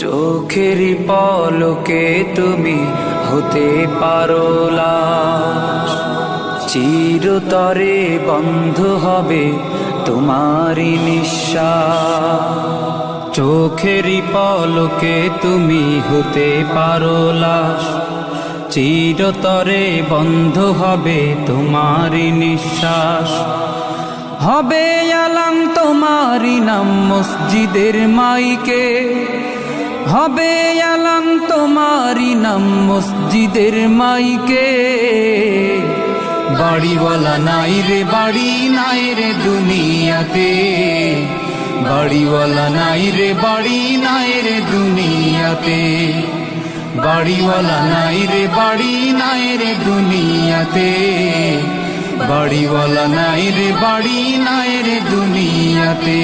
চোখেরই পলকে তুমি হতে পারো লাশ, চিরতরে বন্ধ হবে তোমারই নিঃশ্বাস। চোখেরই পলকে তুমি হতে পারো লাশ, চিরতরে বন্ধ হবে তোমারই নিঃশ্বাস। হবে আলাম তোমারই নাম মসজিদের মাইকে, হবে আলাম তোমারই নাম মসজিদের মাইকে। বাড়িওয়ালা নাই রে বাড়ি নাই রে দুনিয়াতে, বাড়িওয়ালা নাই রে বাড়ি নাই রে দুনিয়াতে, বাড়িওয়ালা নাই রে বাড়ি নাই রে দুনিয়াতে, বাড়িওয়ালা নাই রে বাড়ি নাই রে দুনিয়াতে।